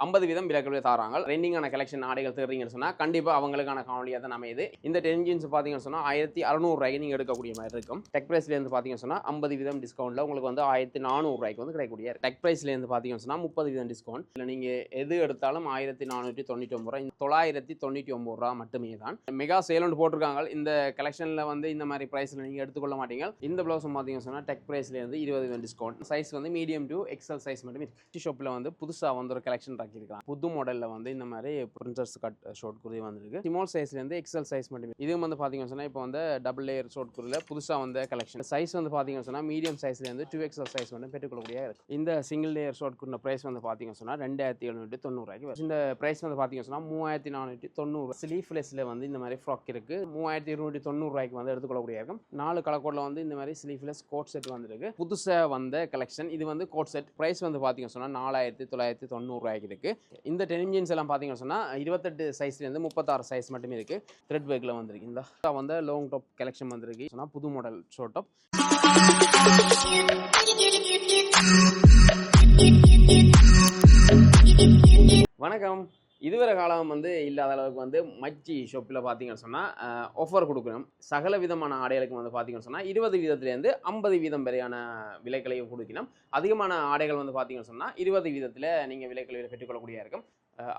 50% விலக்கல் தாராங்க. ரெண்டிங்கான கலெக்ஷன் ஆடைகள் தேடுறீங்கன்னு சொன்னா கண்டிப்பா அவங்களுக்கான காணொலியா தான் அமையுது. இந்த டெனிம் ஜீன்ஸ் பாத்தீங்கன்னு சொன்னா 1600 ரூபாய்க்கு நீங்க எடுக்கக்கூடிய மாதிரி இருக்கும். டெக் பிரைஸ்ல இருந்து பாத்தீங்கன்னு சொன்னா 50% டிஸ்கவுண்ட்ல உங்களுக்கு வந்து 1400 ரூபாய்க்கு வந்து கிடைக்கக்கூடிய டெக் பிரைஸ்ல இருந்து பாத்தீங்கன்னு சொன்னா 30% டிஸ்கவுண்ட். இல்ல நீங்க எது எடுத்தாலும் 1499 ரூபாய் 999 ரூபாய் மட்டுமே தான். மெகா சேல் ஒன்று போட்டிருக்காங்க. இந்த கலெக்ஷன்ல வந்து இந்த மாதிரி பிரைஸ்ல நீங்க எடுத்துக்கொள்ள மாட்டீங்க. இந்த பிளவுஸ் பாத்தீங்கன்னு சொன்னா டெக் பிரைஸ்ல இருந்து 20% டிஸ்கவுண்ட். சைஸ் வந்து மீடியம் டு எக்ஸல் சைஸ் மட்டுமே. ஷாப்ல வந்து புதுசா வந்து ஒரு கலெக்ஷன் ராக்கிருக்காங்க. புது மாடல்ல வந்து இந்த மாதிரி பிரின்சஸ் கட் ஷார்ட் குர்தி வந்திருக்கு. ஸ்மால் சைஸ்ல இருந்து எக்ஸல் சைஸ் மட்டுமே. இது வந்து பாத்தீங்கன்னு சொன்னா இப்போ வந்து டபுள் லேயர் ஷார்ட் குர்தில புதுசா வந்த கலெக்ஷன். சைஸ் வந்து பாத்தீங்கன்னு சொன்னா மீடியம் சைஸ்ல இருந்து 2XL சைஸ் வந்து பெற்றுக்கொள்ளக்கூடிய இருக்கு. இந்த சிங்கிள் லேயர் ஷார்ட் குர்தியோட பிரைஸ் வந்து பாத்தீங்கன்னு சொன்னா 2790 ரூபாய்க்கு வரும். இந்த பிரைஸ் வந்து பாத்தீங்கன்னு சொன்னா 3490. ஸ்லீவ்லெஸ்ல வந்து இந்த மாதிரி ஃப்ராக் இருக்கு. 3290 ரூபாய்க்கு வந்து எடுத்துக்கொள்ளக்கூடிய இருக்கும். 4 கலர் கோட்ல வந்து இந்த மாதிரி ஸ்லீவ்லெஸ் கோட் செட் வந்திருக்கு. புதுசா வந்த கலெக்ஷன். இது வந்து கோட் செட். பிரைஸ் வந்து பாத்தீங்கன்னு சொன்னா 4990 ரூபாய்க்கு இருக்கு. இந்த டெனிம் ஜீன்ஸ் எல்லாம் பாத்தீங்கன்னு சொன்னா 28 சைஸ்ல இருந்து 36 சைஸ் மட்டுமே இருக்கு. த்ரெட் ஒர்க்ல வந்திருக்கு. இந்த வந்து லாங் டாப் கலெக்ஷன் வந்திருக்கு. சொன்னா புது மாடல் ஷார்ட் டாப். வணக்கம். இதுவரை காலம் வந்து இல்லாத அளவுக்கு வந்து மச்சி ஷாப்பில் பார்த்தீங்கன்னு சொன்னால் ஆஃபர் கொடுக்கணும். சகல விதமான ஆடைகளுக்கு வந்து பார்த்தீங்கன்னு சொன்னால் 20% 50% வரையான விலைக்களையும் கொடுக்கணும். அதிகமான ஆடைகள் வந்து பார்த்தீங்கன்னு சொன்னால் 20% நீங்கள் விலைக்களையில் பெற்றுக்கொள்ளக்கூடிய இருக்கும்.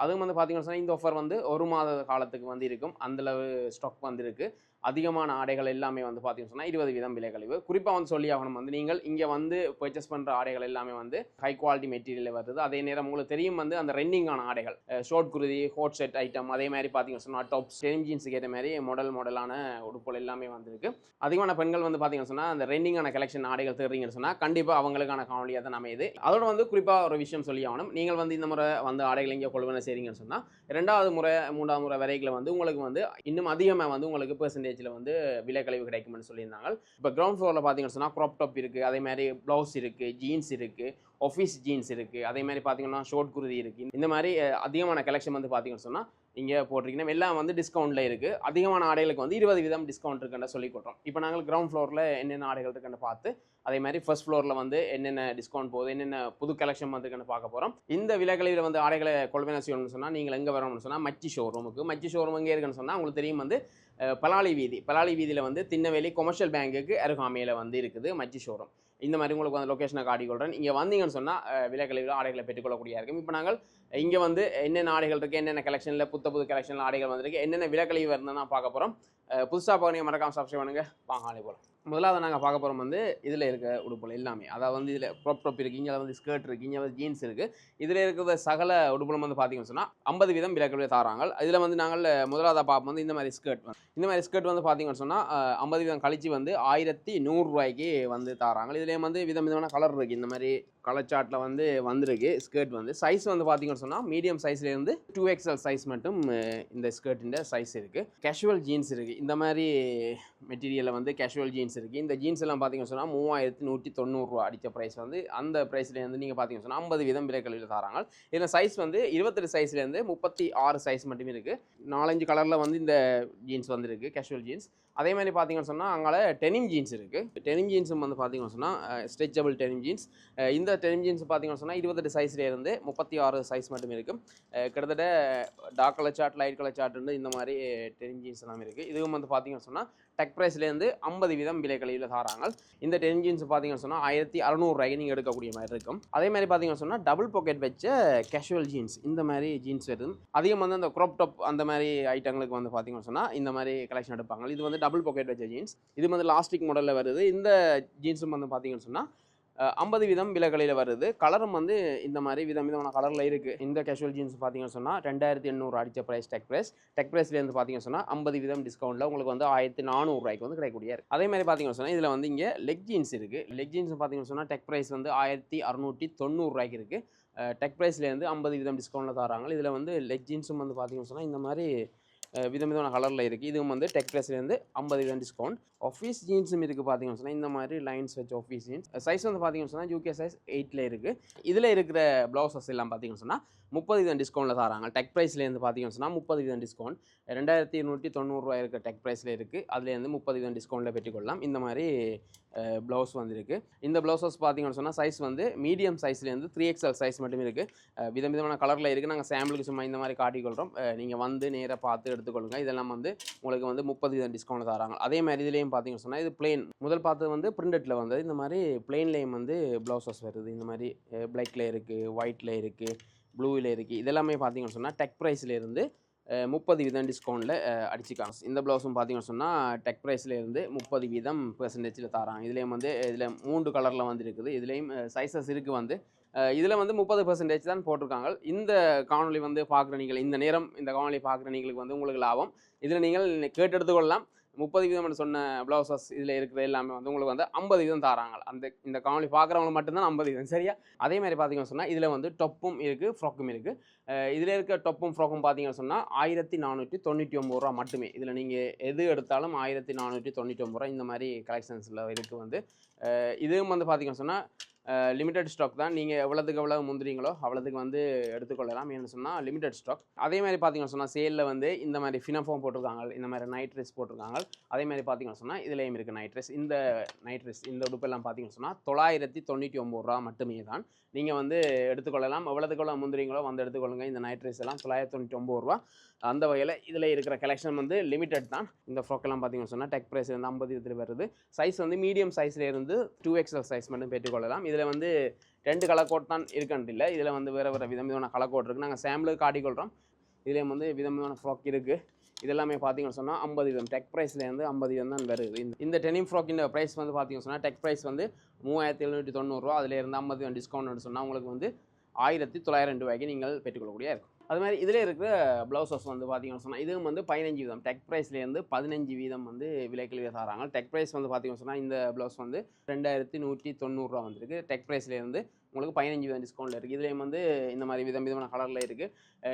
அதுவும் வந்து பார்த்தீங்கன்னு சொன்னால் இந்த ஆஃபர் வந்து ஒரு மாத காலத்துக்கு வந்து இருக்கும். அந்தளவு ஸ்டாக் வந்து இருக்குது. அதிகமான ஆடைகள் எல்லாமே வந்து பார்த்தீங்கன்னு சொன்னால் 20% விலை கழிவு. குறிப்பாக வந்து சொல்லி ஆகணும் வந்து நீங்கள் இங்கே வந்து பர்ச்சேஸ் பண்ணுற ஆடைகள் எல்லாமே வந்து ஹை குவாலிட்டி மெட்டீரியல் வருது. அதே நேரம் உங்களுக்கு தெரியும் வந்து அந்த ரெண்டிங்கான ஆடைகள் ஷார்ட் குருதி ஹோட் செட் ஐட்டம் அதே மாதிரி பார்த்தீங்கன்னு சொன்னால் டாப்ஸ் டெனிம் ஜீன்ஸுக்கு ஏற்ற மாதிரி மாடலான உடுப்புகள் எல்லாமே வந்திருக்கு. அதிகமான பெண்கள் வந்து பார்த்தீங்கன்னு சொன்னால் அந்த ரெண்டிங்கான கலெக்ஷன் ஆடைகள் தேடுறீங்கன்னு சொன்னால் கண்டிப்பாக அவங்களுக்கான காணொலியாக தான் அமையுது. அதோட வந்து குறிப்பாக ஒரு விஷயம் சொல்லி ஆகணும். நீங்கள் வந்து இந்த முறை வந்து ஆடைகள் இங்கே கொள்வனை செய்றீங்கன்னு சொன்னால் 2வது முறை 3வது முறை வரைக்கும் வந்து உங்களுக்கு வந்து இன்னும் அதிகமாக வந்து உங்களுக்கு பெர்சன்டேஜில் வந்து விலை கழிவு கிடைக்கும்னு சொல்லியிருந்தாங்க. இப்போ கிரவுண்ட் ஃப்ளோரில் பார்த்தீங்கன்னு சொன்னால் க்ராப் டாப் இருக்குது, அதே மாதிரி ப்ளவுஸ் இருக்குது, ஜீன்ஸ் இருக்குது, ஆஃபீஸ் ஜீன்ஸ் இருக்குது, அதே மாதிரி பார்த்தீங்கன்னா ஷார்ட் குருதி இருக்குது. இந்த மாதிரி அதிகமான கலெக்ஷன் வந்து பார்த்தீங்கன்னு சொன்னால் இங்கே போட்டிருக்கீங்கன்னா எல்லாம் வந்து டிஸ்கவுண்ட்டில் இருக்குது. அதிகமான ஆடைகளுக்கு வந்து 20% டிஸ்கவுண்ட் இருக்குன்னு சொல்லி கொடுறோம். இப்போ நாங்கள் கிரவுண்ட் ஃப்ளோரில் என்னென்ன ஆடைகள் இருக்குன்னு பார்த்து அதே மாதிரி ஃபர்ஸ்ட் ஃப்ளோரில் வந்து என்னென்ன டிஸ்கவுண்ட் போகுது, என்னென்ன புது கலெக்ஷன் வந்துருக்குன்னு பார்க்க போகிறோம். இந்த விலைகளில் வந்து ஆடைகளை கொள்வனை செய்யணும்னு சொன்னால் நீங்கள் எங்கே வரணும்னு சொன்னால் மச்சி ஷோரூமுக்கு. மச்சி ஷோரூம் எங்கே இருக்குன்னு சொன்னால் உங்களுக்கு தெரியும் வந்து பலாலி வீதியில் வந்து திண்ணவேலி கொமர்ஷியல் பேங்குக்கு அருகாமையில் வந்து இருக்குது மச்சி ஷோரூம். இந்த மாதிரி உங்களுக்கு வந்து லொக்கேஷனை காட்டிக்கொள்கிறேன். இங்கே வந்தீங்கன்னு சொன்னால் விலைகளில் ஆடைகளை பெற்றுக்கொள்ளக்கூடிய இருக்கும். இப்போ நாங்கள் இங்கே வந்து என்னென்ன ஆடைகள் இருக்குது, என்னென்ன கலெக்ஷனில் புது கலெக்ஷனில் ஆடைகள் வந்திருக்கு, என்னென்ன விலைக்கழிவு வருதுன்னா பார்க்க போகிறோம். புதுசாக பார்க்க மறக்காம சப்ஸ்கிரைப் பண்ணுங்க. வாங்க ஆளை போகலாம். முதலாவது நாங்கள் பார்க்க போகிறோம் வந்து இதில் இருக்க உடுப்புகள் எல்லாமே. அதாவது வந்து இதில் க்ராப் டாப் இருக்குது, இங்கே வந்து ஸ்கர்ட் இருக்குது, இங்கே வந்து ஜீன்ஸ் இருக்குது. இதில் இருக்கிற சகல உடுப்புகளும் வந்து பார்த்தீங்கன்னு சொன்னால் 50% விலைக்கழிவு தாராங்க. இதில் வந்து நாங்கள் முதலாவது பார்ப்போம் வந்து இந்த மாதிரி ஸ்கர்ட் வந்து பார்த்தீங்கன்னு சொன்னால் 50% கழிச்சு வந்து 1100 ரூபாய்க்கு வந்து தாராங்க. இதுலேயும் வந்து விதமான கலர் இருக்குது. இந்த மாதிரி கலர் சார்ட்டில் வந்து வந்திருக்கு ஸ்கர்ட் வந்து. சைஸ் வந்து பார்த்தீங்கன்னு சொன்னால் மீடியம் சைஸ்லேருந்து 2XL சைஸ் மட்டும் இந்த ஸ்கர்ட்டிൻ്റെ சைஸ் இருக்குது. கேஷுவல் ஜீன்ஸ் இருக்குது. இந்த மாதிரி மெட்டீரியலில் வந்து கேஷுவல் ஜீன்ஸ் இருக்குது. இந்த ஜீன்ஸ் எல்லாம் பார்த்தீங்கன்னு சொன்னால் 3190 ரூபா அடித்த ப்ரைஸ் வந்து அந்த ப்ரைஸ்லேருந்து நீங்கள் பார்த்தீங்கன்னு சொன்னால் 50% விலைக்கழிவில் தராங்க. இதில் சைஸ் வந்து 28 சைஸ்லேருந்து 36 சைஸ் மட்டுமே இருக்குது. 4-5 கலரில் வந்து இந்த ஜீன்ஸ் வந்துருக்கு கேஷுவல் ஜீன்ஸ். அதே மாதிரி பார்த்தீங்கன்னு சொன்னால் அங்கே டெனிம் ஜீன்ஸ் இருக்குது. டெனிம் ஜீன்ஸும் வந்து பார்த்தீங்கன்னு சொன்னால் ஸ்ட்ரெச்சபிள் டெனிம் ஜீன்ஸ். இந்த டெனிம் ஜீன்ஸ் பார்த்தீங்கன்னு சொன்னால் 28 சைஸ்லேருந்து 36 சைஸ் மட்டும் இருக்குது. கிட்டத்தட்ட dark colour chart light colour chart இந்த மாதிரி டெனிம் ஜீன்ஸ் எல்லாமே இருக்குது. இதுவும் வந்து பார்த்தீங்கன்னு சொன்னால் டெக் ப்ரைஸ்லேருந்து 50% விலைக்கழிவில் தாராங்க. இந்த டெனிம் ஜீன்ஸ் பார்த்தீங்கன்னு சொன்னால் 1600 ரூபாய்க்கு நீங்கள் எடுக்கக்கூடிய மாதிரி இருக்கும். அதே மாதிரி பார்த்தீங்கன்னு சொன்னால் டபுள் பாக்கெட் வச்ச கேஷுவல் ஜீன்ஸ் இந்த மாதிரி ஜீன்ஸ் வருது. அதிகம் வந்து அந்த க்ராப் டாப் அந்த மாதிரி ஐட்டங்களுக்கு வந்து பார்த்தீங்கன்னு சொன்னால் இந்த மாதிரி கலெக்ஷன் எடுப்பாங்க. இது வந்து டபுள் பாக்கெட் வச்ச ஜீன்ஸ். இது வந்து லாஸ்டிக் மாடலில் வருது. இந்த ஜீன்ஸும் வந்து பார்த்தீங்கன்னு சொன்னால் 50% விலைகளில் வருது. கலரும் வந்து இந்த மாதிரி விதமான கலரில் இருக்குது. இந்த கேஷுவல் ஜீன்ஸ் பார்த்தீங்கன்னு சொன்னால் 2800 அடித்த ப்ரைஸ் டெக் ப்ரைஸ்லேருந்து பார்த்தீங்கன்னு சொன்னால் 50% டிஸ்கவுண்ட்டில் உங்களுக்கு வந்து 1400 ரூபாய்க்கு வந்து கிடைக்கக்கூடிய. அதே மாதிரி பார்த்தீங்கன்னு சொன்னால் இதில் வந்து இங்கே லெக் ஜீன்ஸ் இருக்குது. லெக் ஜீன்ஸ் பார்த்தீங்கன்னு சொன்னால் டெக் ப்ரைஸ் வந்து 1690 ரூபாய்க்கு இருக்குது. டெக் ப்ரைஸ்லேருந்து 50% டிஸ்கவுண்ட்டில் தராங்க. இதில் வந்து லெக் ஜீன்ஸும் வந்து பார்த்தீங்கன்னு சொன்னால் இந்த மாதிரி விதமான கலரில் இருக்குது. இதுவும் வந்து டெக் ப்ரைஸ்லேருந்து 50% டிஸ்கவுண்ட். ஆஃபீஸ் ஜீன்ஸும் இருக்குது பார்த்தீங்கன்னு சொன்னால் இந்த மாதிரி லைன்ஸ் வச்சு ஆஃபீஸ் ஜீன்ஸ். சைஸ் வந்து பார்த்தீங்கன்னு சொன்னால் UK சைஸ் 8ல் இருக்குது. இதில் இருக்கிற ப்ளவுசஸ் எல்லாம் பார்த்தீங்கன்னு சொன்னால் 30% டிஸ்கவுண்ட்டில் தராங்க. டெக் ப்ரைஸ்லேருந்து பார்த்தீங்கன்னு சொன்னால் 30% டிஸ்கவுண்ட் 2290 இருக்க டெக் ப்ரைஸில் இருக்குது. அதுலேருந்து 30% டிஸ்கவுண்ட்டில் பெற்றுக்கொள்ளலாம். இந்த மாதிரி ப்ளவுஸ் வந்துருக்கு. இந்த ப்ளவுஸஸ் பார்த்தீங்கன்னு சொன்னால் சைஸ் வந்து மீடியம் சைஸ்லேருந்து 3XL சைஸ் மட்டுமே இருக்குது. விதமான கலரில் இருக்குது. நாங்கள் சாம்பிளுக்கு சும்மா இந்த மாதிரி காட்டிக்கொள்கிறோம். நீங்கள் வந்து நேராக பார்த்து எடுத்துக்கொள்ளுங்கள். இதெல்லாம் வந்து உங்களுக்கு வந்து 30% டிஸ்கவுண்ட் தராங்க. அதே மாதிரி இதுலேயும் பார்த்தீங்கன்னு சொன்னால் இது பிளெயின். முதல் பார்த்தது வந்து பிரிண்டட்டில் வந்தது. இந்த மாதிரி பிளெயின்லேயும் வந்து ப்ளவுஸஸ் வருது. இந்த மாதிரி பிளாக்ல இருக்குது, ஒயிட்டில் இருக்குது, ப்ளூவில் இருக்குது. இதெல்லாமே பார்த்தீங்கன்னு சொன்னால் டெக் ப்ரைஸ்லேருந்து 30% டிஸ்கவுண்ட்டில் அடிச்சுக்காங்க. இந்த ப்ளவுஸும் பார்த்தீங்கன்னு சொன்னால் டெக் ப்ரைஸ்லேருந்து 30% தராங்க. இதுலேயும் வந்து இதில் 3 கலரில் வந்து இருக்குது. இதுலேயும் சைஸஸ் இருக்குது வந்து இதில் வந்து 30% தான் போட்டிருக்காங்க. இந்த காணொலி வந்து பார்க்குற நீங்கள் இந்த நேரம் இந்த காணொலி பார்க்குற நீங்களுக்கு வந்து உங்களுக்கு லாபம். இதில் நீங்கள் கேட்டு எடுத்துக்கொள்ளலாம். 30% சொன்ன ப்ளவுசஸ் இதில் இருக்கிற எல்லாமே வந்து உங்களுக்கு வந்து 50% தராங்க. இந்த காணொலி பார்க்குறவங்க மட்டும்தான் 50%. சரியா? அதே மாதிரி பார்த்தீங்கன்னு சொன்னால் இதில் வந்து டொப்பும் இருக்குது, ஃப்ராக்கும் இருக்குது. இதில் இருக்க டொப்பும் ஃப்ராக்கும் பார்த்தீங்கன்னு சொன்னால் 1499 ரூபா மட்டுமே. இதில் நீங்கள் எது எடுத்தாலும் 1499 ரூபா இந்த மாதிரி கலெக்ஷன்ஸில் இருக்குது வந்து. இதுவும் வந்து பார்த்தீங்கன்னு சொன்னால் லிமிடெட் ஸ்டாக் தான். நீங்கள் எவ்வளோத்துக்கு எவ்வளோ முந்திரீங்களோ அவ்வளோத்துக்கு வந்து எடுத்துக்கொள்ளலாம். ஏன்னு சொன்னால் லிமிடெட் ஸ்டாக். அதே மாதிரி பார்த்தீங்கன்னு சொன்னால் சேலில் வந்து இந்த மாதிரி ஃபினஃபார்ம் போட்டிருக்காங்க, இந்த மாதிரி நைட் ட்ரெஸ் போட்டிருக்காங்க. அதே மாதிரி பார்த்தீங்கன்னு சொன்னால் இதுலேயும் இருக்குது நைட் ட்ரெஸ். இந்த நைட் ட்ரெஸ் இந்த உடுப்பெல்லாம் பார்த்தீங்கன்னு சொன்னால் 999 ரூபா மட்டுமே தான். நீங்கள் வந்து எடுத்துக்கொள்ளலாம். எவ்வளோத்துக்கு எவ்வளோ முந்திரீங்களோ வந்து எடுத்துக்கொள்ளுங்க. இந்த நைட் ட்ரெஸ் எல்லாம் 999 ரூபா. அந்த வகையில் இதில் இருக்கிற கலெக்ஷன் வந்து லிமிடெட் தான். இந்த ஃப்ராக்கெல்லாம் பார்த்தீங்கன்னு சொன்னால் டெக் ப்ரைஸ் வந்து 50 வருது. சைஸ் வந்து மீடியம் சைஸில் இருந்து 2XL சைஸ் மட்டும் பெற்றுக்கொள்ளலாம். இதில் வந்து 2 கலர் கோட் தான் இருக்குன்ட்டு இல்லை. இதில் வந்து வேறு விதமான கலர் கோட் இருக்குது. நாங்கள் சாம்பிளுக்கு காட்டிக்கொள்கிறோம். இதுலேயும் வந்து விதமான ஃப்ராக் இருக்குது. இதெல்லாமே பார்த்தீங்கன்னு சொன்னால் 50 டெக் ப்ரைஸ்லேருந்து 50 தான் வருது. இந்த டெனிம் ஃப்ராக்கின் ப்ரைஸ் வந்து பார்த்தீங்கன்னு சொன்னால் டெக் ப்ரைஸ் வந்து 3790 ரூபா. அதிலேருந்து 50 டிஸ்கவுண்ட் சொன்னால் உங்களுக்கு வந்து 1900 ரூபாய்க்கு நீங்கள் பெற்றுக்கொள்ளக்கூடிய இருக்கும். அது மாதிரி இதில் இருக்கிற ப்ளவுசஸ் வந்து பார்த்தீங்கன்னு சொன்னால் இதுவும் வந்து 15% டெக் ப்ரைஸ்லேருந்து 15% வந்து விலைக்கழிவு தராங்க. டெக் ப்ரைஸ் வந்து பார்த்தீங்கன்னு சொன்னால் இந்த ப்ளவுஸ் வந்து 2190 ரூபா வந்துருக்கு. டெக் ப்ரைஸ்லேருந்து உங்களுக்கு 15% டிஸ்கவுண்ட்டில் இருக்குது. இதுலேயும் வந்து இந்த மாதிரி விதமான கலரில் இருக்குது.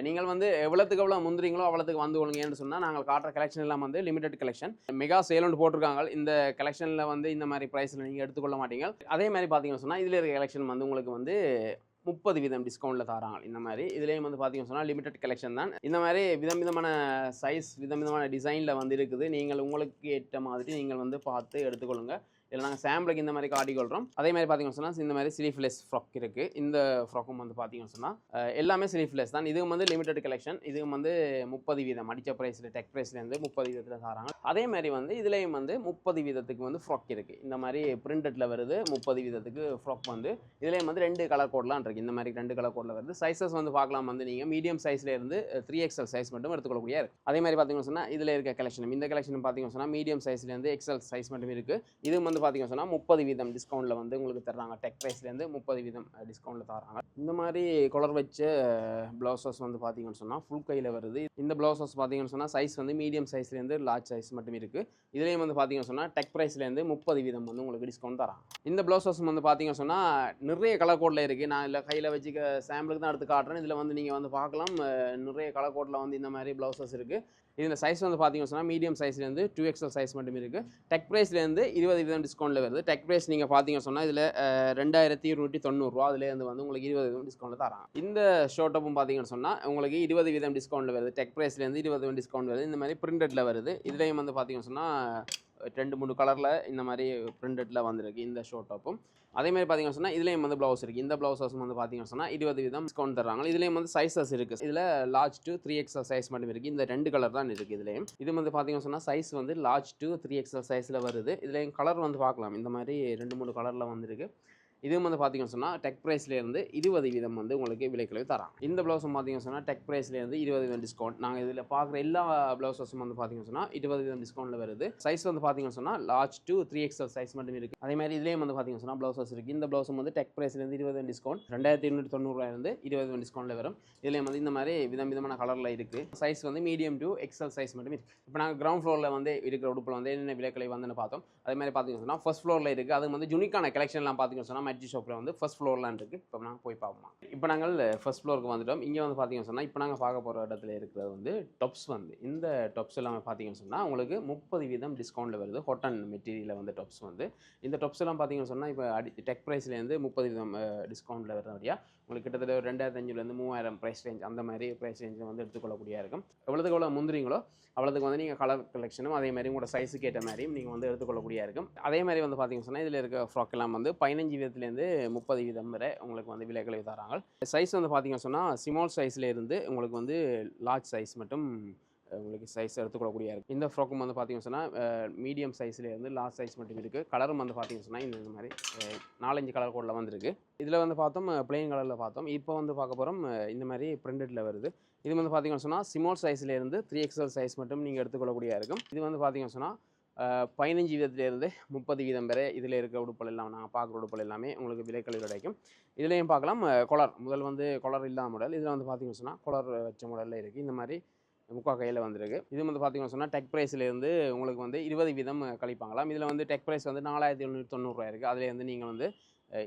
நீங்கள் வந்து எவ்வளோத்துக்கு எவ்வளோ முந்திரீங்களோ அவ்வளோத்துக்கு வந்து கொள்ளுங்கன்னு சொன்னால் நாங்கள் காட்டுற கலெக்ஷன் எல்லாம் வந்து லிமிடெட் கலெக்ஷன். மெகா சேல் ஒன்று போட்டிருக்காங்க. இந்த கலெக்ஷனில் வந்து இந்த மாதிரி ப்ரைஸில் நீங்கள் எடுத்துக்கொள்ள மாட்டீங்க. அதே மாதிரி பார்த்தீங்கன்னு சொன்னால் இதில் இருக்க கலெக்ஷன் வந்து உங்களுக்கு வந்து 30% டிஸ்கவுண்ட்டில் தராங்க. இந்த மாதிரி இதுலேயும் வந்து பார்த்தீங்கன்னு சொன்னால் லிமிடெட் கலெக்ஷன் தான். இந்த மாதிரி விதமான சைஸ் விதமான டிசைனில் வந்து இருக்குது. நீங்கள் உங்களுக்கு ஏற்ற மாதிரி நீங்கள் வந்து பார்த்து எடுத்துக்கொள்ளுங்கள். இதில் நாங்கள் சாம்பிளுக்கு இந்த மாதிரி காட்டிக்கொள்கிறோம். அதே மாதிரி பார்த்தீங்கன்னு சொன்னால் இந்த மாதிரி ஸ்லீவ்லெஸ் ஃப்ராக் இருக்குது. இந்த ஃப்ராக்கும் வந்து பார்த்தீங்கன்னு சொன்னால் எல்லாமே ஸ்லீவ்லெஸ் தான். இதுவும் வந்து லிமிடெட் கலெக்ஷன். இதுவும் வந்து 30% அடித்த ப்ரைஸில் டெக் ப்ரைஸ்லேருந்து 30% தராங்க. அதே மாதிரி வந்து இதுலேயும் வந்து 30% வந்து ஃப்ராக் இருக்குது. இந்த மாதிரி பிரிண்டட்டில் வருது 30% ஃப்ராக் வந்து. இதுலேயும் வந்து 2 கலர் கோட்லாம் இருக்குது. இந்த மாதிரி 2 கலர் கோடில் வருது. சைஸஸ் வந்து பார்க்கலாம் வந்து நீங்கள் மீடியம் சைஸ்லேருந்து 3XL சைஸ் மட்டும் எடுத்துக்கொள்ளக்கூடிய இருக்குது. அதே மாதிரி பார்த்தீங்கன்னு சொன்னால் இதில் இருக்க கலெக்ஷன் இந்த கலெக்ஷன் பார்த்தீங்கன்னு சொன்னால் மீடியம் சைஸ்லேருந்து XL சைஸ் மட்டும் இருக்குது. இது வந்து பார்த்தீங்கன்னு சொன்னால் 30% டிஸ்கவுண்ட்டில் வந்து உங்களுக்கு தர்றாங்க. டெக் ப்ரைஸ்லேருந்து 30% டிஸ்கவுண்ட்டில் தராங்க. இந்த மாதிரி கலர் வச்ச ப்ளவுசஸ் வந்து பார்த்தீங்கன்னு சொன்னால் ஃபுல் கையில் வருது. இந்த ப்ளவுசஸ் பார்த்தீங்கன்னு சொன்னால் சைஸ் வந்து மீடியம் சைஸ்லேருந்து லார்ஜ் சைஸ் மட்டும் இருக்குது. இதுலேயும் வந்து பார்த்தீங்கன்னு சொன்னால் டெக் ப்ரைஸ்லேருந்து 30% வந்து உங்களுக்கு டிஸ்கவுண்ட் தராங்க. இந்த ப்ளவுசஸ் வந்து பார்த்தீங்கன்னு சொன்னால் நிறைய கலர் கோடில் இருக்குது. நான் இல்லை கையில் வச்சுக்க சாம்பிளுக்கு தான் எடுத்து காட்டுறேன். இதில் வந்து நீங்கள் வந்து பார்க்கலாம் நிறைய கலர் கோடில் வந்து இந்த மாதிரி ப்ளவுசஸ் இருக்குது. இதில் சைஸ் வந்து பார்த்தீங்கன்னு சொன்னால் மீடியம் சைஸ்லேருந்து 2XL சைஸ் மட்டும் இருக்குது. டெக் ப்ரைஸ்லேருந்து 20% டிஸ்கவுண்ட்டில் வருது. டெக் ப்ரைஸ் நீங்கள் பார்த்தீங்கன்னு சொன்னால் இதில் 2290 ரூபா. அதுலேருந்து வந்து உங்களுக்கு 20% டிஸ்கவுண்ட்டில் தராங்க. இந்த ஷர்ட் டாப்பும் பார்த்தீங்கன்னு சொன்னால் உங்களுக்கு 20% டிஸ்கவுண்ட்டில் வருது. டெக் ப்ரைஸ்லேருந்து 20% டிஸ்கவுண்ட் வருது. இந்த மாதிரி பிரிண்டட்டில் வருது. இதுலேயும் வந்து பார்த்தீங்கன்னு சொன்னால் 2-3 கலரில் இந்த மாதிரி பிரிண்டட்டில் வந்துருக்கு இந்த ஷர்ட் டாப்பும். அதே மாதிரி பார்த்தீங்கன்னு சொன்னால் இதுலேயும் வந்து ப்ளவுஸ் இருக்குது. இந்த ப்ளவுஸஸும் வந்து பார்த்தீங்கன்னு சொன்னால் 20% டிஸ்கவுண்ட் தராங்க. இதுலேயும் வந்து சைஸஸ் இருக்குது. இதில் லார்ஜ் டு 3XL சைஸ் மட்டும் இருக்குது. இந்த 2 கலர் தான் இருக்குது இதுலேயும். இது வந்து பார்த்தீங்கன்னு சொன்னால் சைஸ் வந்து லார்ஜ் டு 3XL சைஸில் வருது. இதுலேயும் கலர் வந்து பார்க்கலாம். இந்த மாதிரி 2-3 கலரில் வந்துருக்கு. இதுவும் வந்து பார்த்தீங்கன்னு சொன்னால் டெக் ப்ரைஸ்லேருந்து 20% வந்து உங்களுக்கு விலைக்கழிவு தராங்க. இந்த ப்ளவுஸும் பார்த்தீங்கன்னு சொன்னால் டெக் ப்ரைஸ்லேருந்து 20% டிஸ்கவுண்ட். நாங்கள் இதில் பார்க்குற எல்லா ப்ளவுஸஸும் வந்து பார்த்தீங்கன்னு சொன்னால் 20% டிஸ்கவுண்ட்டில் வருது. சைஸ் வந்து பார்த்தீங்கன்னு சொன்னால் லார்ஜ் டு 3XL சைஸ் மட்டும் இருக்குது. அதே மாதிரி இதுலேயும் வந்து பார்த்தீங்கன்னு சொன்னால் ப்ளவுஸஸ் இருக்குது. இந்த ப்ளவுஸும் வந்து டெக் ப்ரைஸ்லேருந்து 20% டிஸ்கவுண்ட் 2290 ரூபாயிலிருந்து 20% டிஸ்கவுண்ட்டில் வரும். இதுலேயும் வந்து இந்த மாதிரி விதமான கலரில் இருக்குது. சைஸ் வந்து மீடியம் டு XL சைஸ் மட்டும் இருக்குது. இப்போ நாங்கள் கிரவுண்ட் ஃப்ளோரில் வந்து இருக்கிற உடுப்பில் வந்து என்னென்ன விலைக்கழிவு வந்துன்னு பார்த்தோம். அதே மாதிரி பார்த்தீங்கன்னு சொன்னால் ஃபர்ஸ்ட் ஃப்ளோரில் இருக்குது. அது வந்து யூனிக்கான கலெக்ஷன்லாம் பார்த்தீங்கன்னு சொன்னால் மச்சி ஷாப்பில் வந்து ஃபர்ஸ்ட் ஃப்ளோர்லாம் இருக்குது. இப்போ நாங்கள் போய் பார்ப்போம். இப்போ நாங்கள் ஃபர்ஸ்ட் ஃப்ளோருக்கு வந்துட்டோம். இங்கே வந்து பார்த்தீங்கன்னு சொன்னால் இப்போ நாங்கள் பார்க்க போகிற இடத்துல இருக்கிறது வந்து டொப்ஸ் வந்து இந்த டொப்ஸ் எல்லாமே பார்த்தீங்கன்னு சொன்னால் உங்களுக்கு 30% டிஸ்கவுண்ட்டில் வருது. ஹொட்டன் மெட்டீரியலில் வந்து டொப்ஸ் வந்து இந்த டொப்ஸ் எல்லாம் பார்த்தீங்கன்னு சொன்னால் இப்போ டெக் ப்ரைஸ்லேருந்து 30% டிஸ்கவுண்ட்டில் வரதுனாடியா உங்களுக்கு கிட்டத்தட்ட 2500 3000 ப்ரைஸ் ரேஞ்ச் அந்த மாதிரி ப்ரைஸ் ரேஞ்சை வந்து எடுத்துக்கொள்ளக்கூடிய இருக்கும். எவ்வளோதுக்கு எவ்வளோ முந்திரீங்களோ அவ்வளோதுக்கு வந்து நீங்கள் கலர் கலெக்ஷனும் அதே மாதிரி உங்களோட சைஸுக்கு ஏற்ற மாதிரியும் நீங்கள் வந்து எடுத்துக்கொள்ளக்கூடிய இருக்கும். அதே மாதிரி வந்து பார்த்தீங்கன்னு சொன்னால் இதில் இருக்க ஃப்ராக் எல்லாம் வந்து 15 வீதத்துலேருந்து 30 வீதம் வரை உங்களுக்கு வந்து விலைகளை தராங்க. சைஸ் வந்து பார்த்தீங்கன்னு சொன்னால் ஸ்மால் சைஸில் இருந்து உங்களுக்கு வந்து லார்ஜ் சைஸ் மட்டும் உங்களுக்கு சைஸ் எடுத்துக்கொள்ளக்கூடிய இருக்குது. இந்த ஃப்ராக்கும் வந்து பார்த்தீங்கன்னு சொன்னால் மீடியம் சைஸ்லேருந்து லார்ஜ் சைஸ் மட்டும் இருக்குது. கலரும் வந்து பார்த்தீங்கன்னு சொன்னால் இந்த மாதிரி 4-5 கலர் கோடில் வந்துருக்கு. இதில் வந்து பார்த்தோம் பிளெயின் கலரில் பார்த்தோம். இப்போ வந்து பார்க்க போகிறோம் இந்த மாதிரி பிரிண்டடில் வருது. இது வந்து பார்த்தீங்கன்னு சொன்னால் ஸ்மால் சைஸ்லேருந்து 3XL சைஸ் மட்டும் நீங்கள் எடுத்துக்கொள்ளக்கூடிய இருக்கும். இது வந்து பார்த்தீங்கன்னு சொன்னால் 15 வீதத்துலேருந்து 30 வீதம் வரை இதில் இருக்க உடுப்புகள் எல்லாம் நாங்கள் பார்க்குற உடுப்புகள் எல்லாமே உங்களுக்கு விலைக்கழிவு கிடைக்கும். இதுலேயும் பார்க்கலாம் கொலர் முதல் வந்து கொலர் இல்லாத மாடல். இதில் வந்து பார்த்தீங்கன்னு சொன்னால் கொலர் வச்ச மாடலில் இருக்குது. இந்த மாதிரி முக்கா கையில் வந்திருக்கு. இது வந்து பார்த்தீங்கன்னு சொன்னால் டெக் ப்ரைஸ்லேருந்து உங்களுக்கு வந்து 20 வீதம் கழிப்பாங்களாம். இதில் வந்து டெக் ப்ரைஸ் வந்து 4790 இருக்குது. அதுலேருந்து நீங்கள் வந்து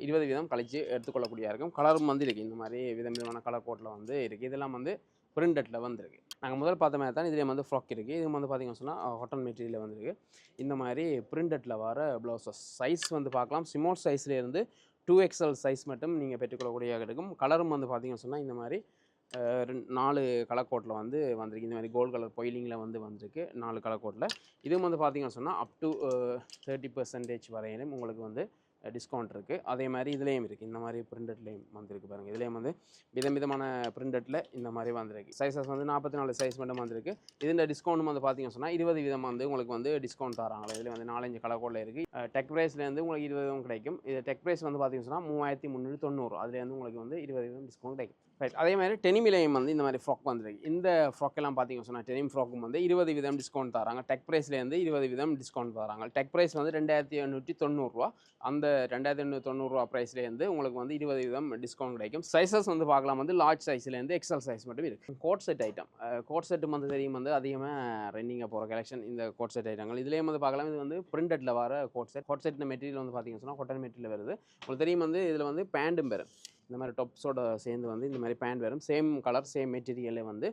20 வீதம் கழித்து எடுத்துக்கொள்ளக்கூடிய இருக்கும். கலரும் வந்து இருக்குது. இந்த மாதிரி விதமான கலர் கோட்டில் வந்து இருக்குது. இதெல்லாம் வந்து பிரிண்டடில் வந்துருக்கு. நாங்கள் முதல் பார்த்த மாதிரி தான் இதுலேயும் வந்து ஃப்ராக் இருக்குது. இது வந்து பார்த்தீங்கன்னு சொன்னால் ஹாட்டன் மெட்டீரியலில் வந்துருக்கு. இந்த மாதிரி பிரிண்டடில் வர ப்ளவுசஸ் சைஸ் வந்து பார்க்கலாம். ஸ்மால் சைஸ்லேருந்து 2XL சைஸ் மட்டும் நீங்கள் பெற்றுக்கொள்ளக்கூடிய இருக்கும். கலரும் வந்து பார்த்தீங்கன்னு சொன்னால் இந்த மாதிரி 4 கலர் கோட்டில் வந்து வந்திருக்கு. இந்த மாதிரி கோல்டு கலர் பொயிலிங்கில் வந்து வந்திருக்கு 4 கலர் கோட்டில். இதுவும் வந்து பார்த்தீங்கன்னு சொன்னால் அப் டு 30% வரையிலும் உங்களுக்கு வந்து டிஸ்கவுண்ட் இருக்குது. அதே மாதிரி இதுலேயும் இருக்குது. இந்த மாதிரி பிரிண்டட்லேயும் வந்திருக்கு பாருங்கள். இதுலேயும் வந்து விதமான பிரிண்டட்டில் இந்த மாதிரி வந்திருக்கு. சைஸஸ் வந்து 44 சைஸ் மட்டும் வந்திருக்கு. இதில் டிஸ்கவுண்ட் வந்து பார்த்தீங்கன்னு சொன்னால் 20 வீதம் வந்து உங்களுக்கு வந்து டிஸ்கவுண்ட் தராங்க. இதில் வந்து 4-5 கலர் கோடில் இருக்குது. டெக் ப்ரைஸ்லேருந்து உங்களுக்கு 20 வீதம் கிடைக்கும். இது டெக் ப்ரைஸ் வந்து பார்த்தீங்கன்னு சொன்னால் 3390. அதுலேருந்து உங்களுக்கு வந்து 20 வீதம் டிஸ்கவுண்ட் கிடைக்கும். ரைட். அதே மாதிரி டெனிமிலையும் வந்து இந்த மாதிரி ஃப்ராக் வந்துருக்கு. இந்த ஃப்ராக் எல்லாம் பார்த்தீங்கன்னு சொன்னால் டெனிம் ஃப்ராக்கும் வந்து 20 வீதம் டிஸ்கவுண்ட் தராங்க. டெக் ப்ரைஸ்லேருந்து 20 வீதம் டிஸ்கவுண்ட் தராங்க. டெக் ப்ரைஸ் வந்து 2890 அந்த 2890 ப்ரைஸ்லேருந்து உங்களுக்கு வந்து 20 வீதம் டிஸ்கவுண்ட் கிடைக்கும். சைஸஸ் வந்து பார்க்கலாம் வந்து லார்ஜ் சைஸ்லேருந்து XL சைஸ் மட்டும் இருக்குது. Coat set item coat set வந்து தெரியும் வந்து அதிகமாக ரன்னிங்காக போகிற கலெக்ஷன் இந்த கோட் செட் ஐட்டங்கள். இதுலேயும் வந்து பார்க்கலாம். இது வந்து பிரிண்டடில் வர கோட் செட் இந்த மெட்டீரியல் வந்து பார்த்தீங்கன்னு சொன்னால் காட்டன் மெட்டீரியல் வருது. உங்களுக்கு தெரியும் வந்து இதில் வந்து பேண்டும் பெறும். இந்த மாதிரி டாப்ஸோட சேர்ந்து வந்து இந்த மாதிரி பேண்ட் வரும். சேம் கலர் சேம் மெட்டீரியலே வந்து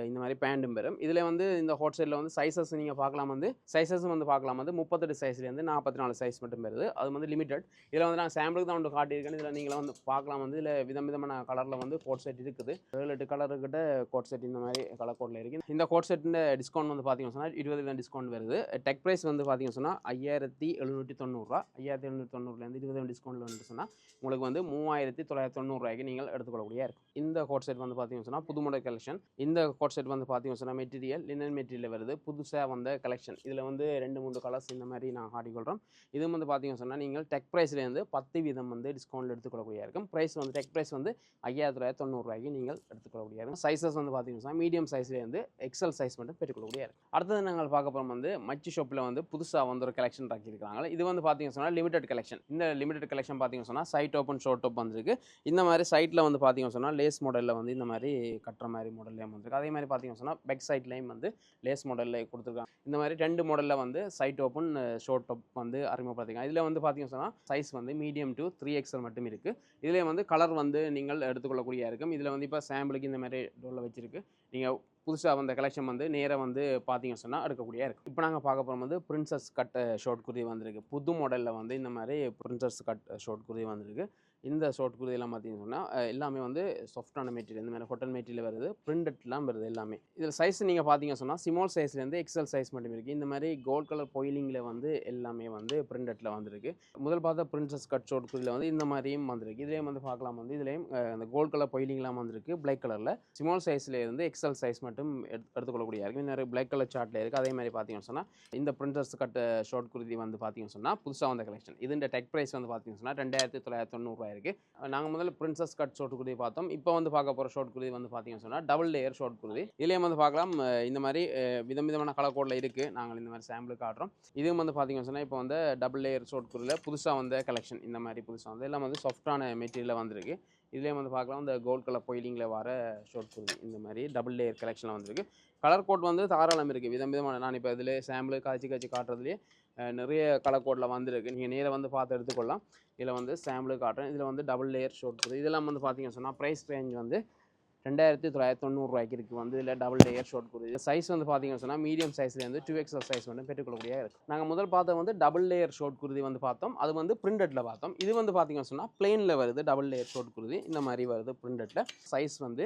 இந்த மாதிரி பேண்டும் வரும். இதில் வந்து இந்த ஹாட் சைடில் வந்து சைஸஸ் நீங்கள் பார்க்கலாம் வந்து சைஸஸும் வந்து பார்க்கலாம் வந்து 38 சைஸ்லேருந்து 44 சைஸ் மட்டும் வருது. அது வந்து லிமிட்டட். இதில் வந்து நான் சாம்பிளுக்கு தான் ஒன்று காட்டியிருக்கேன். இதில் நீங்கள் வந்து பார்க்கலாம் வந்து இதில் விதமான கலரில் வந்து கோட் செட் இருக்குது. 7-8 கலருக்கிட்ட கோட் செட் இந்த மாதிரி கலர் கோட்டில் இருக்குது. இந்த கோட் செட்டின் டிஸ்கவுண்ட் வந்து பார்த்தீங்கன்னு சொன்னால் 20% டிஸ்கவுண்ட் வருது. டெக் ப்ரைஸ் வந்து பார்த்தீங்கன்னு சொன்னால் 5790. 5790லேருந்து 20% டிஸ்கவுண்ட் வந்து சொன்னால் உங்களுக்கு வந்து 3990 நீங்கள் எடுத்துக்கொள்ளக்கூடிய இருக்கும். இந்த கோட் செட் வந்து பார்த்தீங்கன்னு சொன்னால் புது மாடல் கலெக்ஷன். இந்த கோட் செட் வந்து பார்த்தீங்கன்னு சொன்னால் மெட்டீரியல் லினன் மெட்டீரியல் வருது. புதுசாக வந்த கலெக்ஷன். இதில் வந்து 2-3 கலர்ஸ் இந்த மாதிரி நான் காட்டிக்கொள்கிறோம். இது வந்து பார்த்தீங்கன்னு சொன்னால் நீங்கள் டெக் ப்ரைஸ்லேருந்து 10 வீதம் வந்து டிஸ்கவுண்ட் எடுத்துக்கொள்ளக்கூடிய இருக்கும். ப்ரைஸ் வந்து டெக் ப்ரைஸ் வந்து 5990 நீங்கள் எடுத்துக்கொள்ளக்கூடிய இருக்கும். சைஸஸ் வந்து பார்த்தீங்கன்னு சொன்னால் மீடியம் சைஸ்லேருந்து XL சைஸ் மட்டும் பெற்றுக்கொள்ளக்கூடிய இருக்கும். அடுத்தது நாங்கள் பார்க்க போகிறோம் வந்து மச்சி ஷாப்பில் வந்து புதுசாக வந்து ஒரு கலெக்ஷன் ஆக்கியிருக்காங்க. இது வந்து பார்த்தீங்கன்னு சொன்னால் லிமிடெட் கலெக்ஷன். இந்த லிமிடெட் கலெக்ஷன் பார்த்தீங்கன்னு சொன்னால் சைட் ஓப்பன் ஷோர்ட் டாப் வந்துருக்கு. இந்த மாதிரி சைட்டில் வந்து பார்த்தீங்கன்னு சொன்னால் லேஸ் மாடலில் வந்து இந்த மாதிரி கட்டுற மாதிரி மாடல்லையும் வந்துருக்கு. அதே மாதிரி பார்த்தீங்கன்னு சொன்னால் பேக் சைட்லேயும் வந்து லேஸ் மாடலில் கொடுத்துருக்காங்க. இந்த மாதிரி 2 மாடலில் வந்து சைட் ஓப்பன் ஷோர்ட் டாப் வந்து அறிமுகப்படுத்திருக்காங்க. இதில் வந்து பார்த்தீங்கன்னு சொன்னால் சைஸ் வந்து மீடியம் டு 3XL மட்டும் இருக்குது. இதிலே வந்து கலர் வந்து நீங்கள் எடுத்துக்கொள்ளக்கூடிய இருக்கும். இதில் வந்து இப்போ சாம்பிளுக்கு இந்த மாதிரி டோலில் வச்சிருக்கு. நீங்கள் புதுசாக வந்த கலெக்ஷன் வந்து நேராக வந்து பார்த்தீங்கன்னு சொன்னால் எடுக்கக்கூடிய இருக்குது. இப்போ நாங்கள் பார்க்க போகிற வந்து பிரின்சஸ் கட் ஷார்ட் குர்தி வந்திருக்கு. புது மாடலில் வந்து இந்த மாதிரி பிரின்சஸ் கட் ஷார்ட் குர்தி வந்திருக்கு. இந்த ஷார்ட் குர்தியெல்லாம் பார்த்தீங்கன்னு சொன்னால் எல்லாமே வந்து சாஃப்டான மெட்டீரியல். இந்த மாதிரி ஹோட்டல் மெட்டீரியல் வருது. பிரிண்டட்லாம் வருது எல்லாமே. இதில் சைஸ் நீங்கள் பார்த்தீங்கன்னு சொன்னால் ஸ்மால் சைஸ்லேருந்து XL சைஸ் மட்டும் இருக்குது. இந்த மாதிரி கோல்ட் கலர் பொயிலிங்கில் வந்து எல்லாமே வந்து பிரிண்டட்டில் வந்துருக்கு. முதல் பார்த்த பிரின்சஸ் கட் ஷார்ட் குர்தியில் வந்து இந்த மாதிரியும் வந்திருக்கு. இதுலேயும் வந்து பார்க்கலாம் வந்து இதுலேயும் அந்த கோல்ட் கலர் பொயிலிங்லாம் வந்திருக்கு. பிளாக் கலரில் ஸ்மால் சைஸ்லேருந்து XL சைஸ் மட்டும் எடுத்துக்கொள்ளக்கூடிய இருக்குது. இந்த மாதிரி பிளாக் கலர் சார்ட்டில் இருக்குது. அதே மாதிரி பார்த்தீங்கன்னு சொன்னால் இந்த பிரின்சஸ் கட் ஷார்ட் குர்தி வந்து பார்த்தீங்கன்னு சொன்னால் புதுசாக வந்த கலெக்ஷன். இது இந்த டெக் ப்ரைஸ் வந்து பார்த்தீங்கன்னு சொன்னால் 2990 இருக்குது. நாங்கள் முதல்ல பிரின்சஸ் கட் ஷார்ட் குர்தி பார்த்தோம். இப்போ வந்து பார்க்க போகிற ஷார்ட் குர்தி வந்து பார்த்தீங்கன்னு சொன்னால் டபுள் லேயர் ஷார்ட் குர்தி. இதுலேயும் வந்து பார்க்கலாம் இந்த மாதிரி விதமான கலர் கோடில் இருக்குது. நாங்கள் இந்த மாதிரி சாம்பிள் காட்டுறோம். இதுவும் வந்து பார்த்தீங்கன்னு சொன்னால் இப்போ வந்து டபுள் லேயர் ஷார்ட் குர்தியில் புதுசாக வந்த கலெக்ஷன். இந்த மாதிரி புதுசாக வந்து எல்லாம் வந்து சாஃப்டான மெட்டீரியலில் வந்திருக்கு. இதுலேயும் வந்து பார்க்கலாம் இந்த கோல்ட் கலர் பொயிலிங்கில் வர ஷார்ட் குர்தி இந்த மாதிரி டபுள் லேயர் கலெக்ஷனில் வந்திருக்கு. கலர் கோட் வந்து தாராளம் இருக்குது. விதமான நான் இப்போ இதில் சாம்பிள் காய்ச்சி காட்டுறதுலேயே நிறைய கலர் கோடில் வந்துருக்கு. நீங்கள் நேராக வந்து பார்த்து எடுத்துக்கொள்ளலாம். இதில் வந்து சாம்பிளுக்கு காட்டுறேன். இதில் வந்து டபுள் லேயர் ஷோட் குருதி. இதெல்லாம் வந்து பார்த்தீங்கன்னு சொன்னால் ப்ரைஸ் ரேஞ்ச் வந்து 2990 இருக்குது வந்து இதில் டபுள் லேயர் ஷோட் குருதி. சைஸ் வந்து பார்த்தீங்கன்னு சொன்னால் மீடியம் சைஸ்லேருந்து 2XL சைஸ் வந்து பெற்றுக்கொள்ளக்கூடிய இருக்குது. நாங்கள் முதல் பார்த்தது வந்து டபுள் லேயர் ஷோட் குருதி வந்து பார்த்தோம். அது வந்து பிரிண்டடில் பார்த்தோம். இது வந்து பார்த்தீங்கன்னு சொன்னால் பிளெயினில் வருது டபுள் லேயர் ஷோட் குருதி. இந்த மாதிரி வருது பிரிண்டடில். சைஸ் வந்து